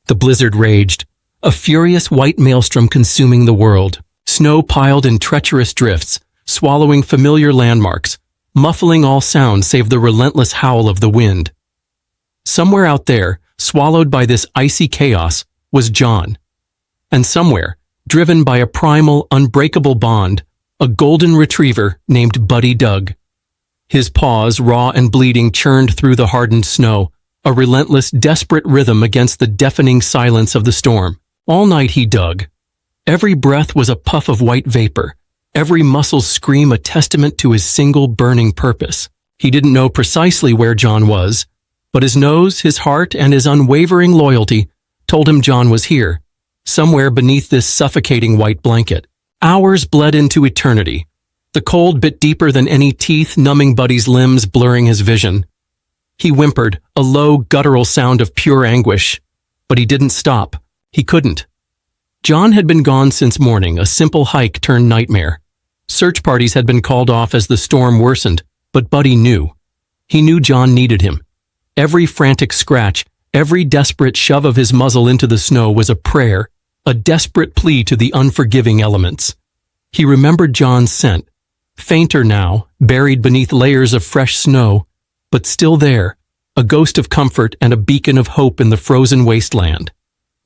The blizzard raged, a furious white maelstrom consuming the world. Snow piled in treacherous drifts, swallowing familiar landmarks, muffling all sound save the relentless howl of the wind. Somewhere out there, swallowed by this icy chaos, was John. And somewhere, driven by a primal, unbreakable bond, a golden retriever named Buddy Doug. His paws, raw and bleeding, churned through the hardened snow, a relentless, desperate rhythm against the deafening silence of the storm. All night he dug. Every breath was a puff of white vapor, every muscle's scream a testament to his single burning purpose. He didn't know precisely where John was, but his nose, his heart, and his unwavering loyalty told him John was here, somewhere beneath this suffocating white blanket. Hours bled into eternity. The cold bit deeper than any teeth, numbing Buddy's limbs, blurring his vision. He whimpered, a low, guttural sound of pure anguish. But he didn't stop. He couldn't. John had been gone since morning, a simple hike turned nightmare. Search parties had been called off as the storm worsened, but Buddy knew. He knew John needed him. Every frantic scratch, every desperate shove of his muzzle into the snow was a prayer, a desperate plea to the unforgiving elements. He remembered John's scent, fainter now, buried beneath layers of fresh snow, but still there, a ghost of comfort and a beacon of hope in the frozen wasteland.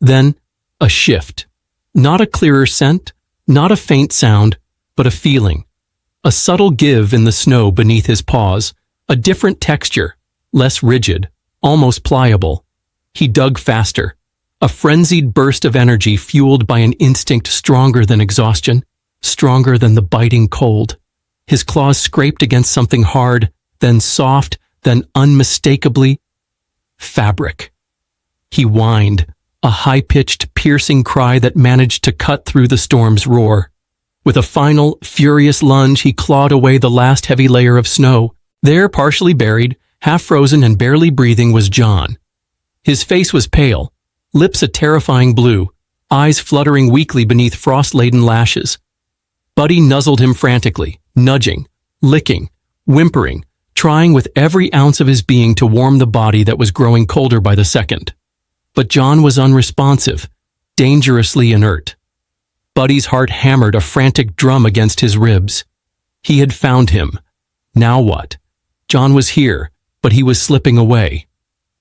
Then, a shift. Not a clearer scent, not a faint sound, but a feeling. A subtle give in the snow beneath his paws, a different texture, less rigid, almost pliable. He dug faster, a frenzied burst of energy fueled by an instinct stronger than exhaustion, stronger than the biting cold. His claws scraped against something hard, then soft, then unmistakably fabric. He whined, a high-pitched, piercing cry that managed to cut through the storm's roar. With a final, furious lunge, he clawed away the last heavy layer of snow. There, partially buried, half-frozen and barely breathing, was John. His face was pale, lips a terrifying blue, eyes fluttering weakly beneath frost-laden lashes. Buddy nuzzled him frantically, nudging, licking, whimpering, trying with every ounce of his being to warm the body that was growing colder by the second. But John was unresponsive, dangerously inert. Buddy's heart hammered a frantic drum against his ribs. He had found him. Now what? John was here, but he was slipping away.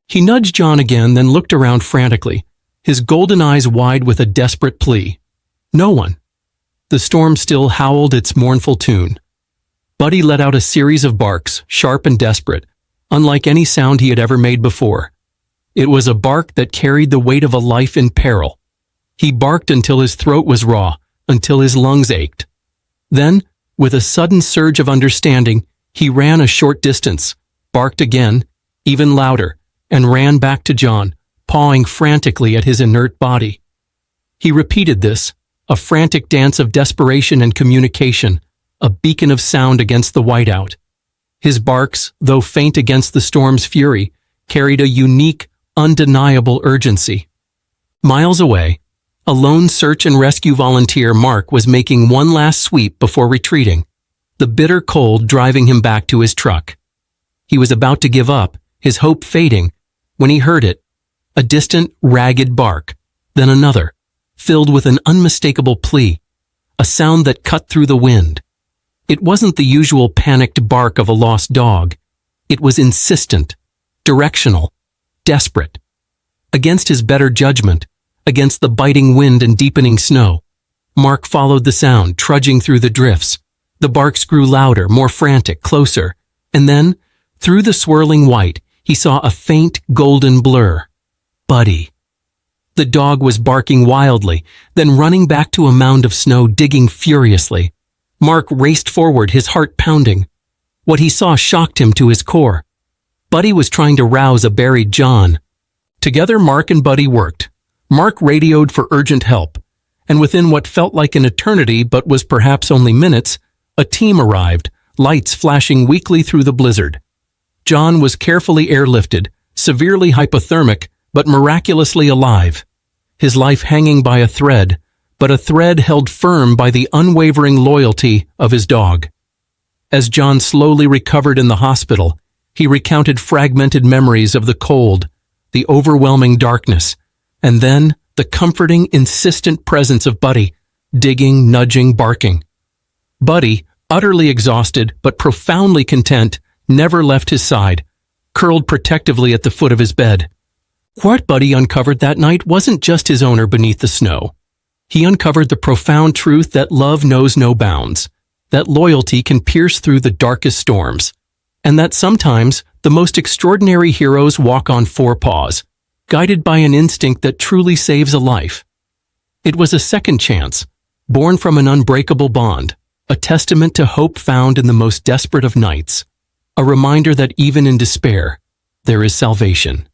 He nudged John again, then looked around frantically, his golden eyes wide with a desperate plea. No one. The storm still howled its mournful tune. Buddy let out a series of barks, sharp and desperate, unlike any sound he had ever made before. It was a bark that carried the weight of a life in peril. He barked until his throat was raw, until his lungs ached. Then, with a sudden surge of understanding, he ran a short distance, barked again, even louder, and ran back to John, pawing frantically at his inert body. He repeated this, a frantic dance of desperation and communication, a beacon of sound against the whiteout. His barks, though faint against the storm's fury, carried a unique, undeniable urgency. Miles away, a lone search and rescue volunteer, Mark, was making one last sweep before retreating, the bitter cold driving him back to his truck. He was about to give up, his hope fading, when he heard it, a distant, ragged bark, then another, filled with an unmistakable plea, a sound that cut through the wind. It wasn't the usual panicked bark of a lost dog. It was insistent, directional, desperate. Against his better judgment, against the biting wind and deepening snow, Mark followed the sound, trudging through the drifts. The barks grew louder, more frantic, closer, and then, through the swirling white, he saw a faint golden blur. Buddy. The dog was barking wildly, then running back to a mound of snow, digging furiously. Mark raced forward, his heart pounding. What he saw shocked him to his core. Buddy was trying to rouse a buried John. Together, Mark and Buddy worked. Mark radioed for urgent help, and within what felt like an eternity but was perhaps only minutes, a team arrived, lights flashing weakly through the blizzard. John was carefully airlifted, severely hypothermic, but miraculously alive. His life hanging by a thread, but a thread held firm by the unwavering loyalty of his dog. As John slowly recovered in the hospital, he recounted fragmented memories of the cold, the overwhelming darkness, And then, the comforting, insistent presence of Buddy, digging, nudging, barking. Buddy, utterly exhausted but profoundly content, never left his side, curled protectively at the foot of his bed. What Buddy uncovered that night wasn't just his owner beneath the snow. He uncovered the profound truth that love knows no bounds, that loyalty can pierce through the darkest storms, and that sometimes the most extraordinary heroes walk on four paws, guided by an instinct that truly saves a life. It was a second chance, born from an unbreakable bond, a testament to hope found in the most desperate of nights, a reminder that even in despair, there is salvation.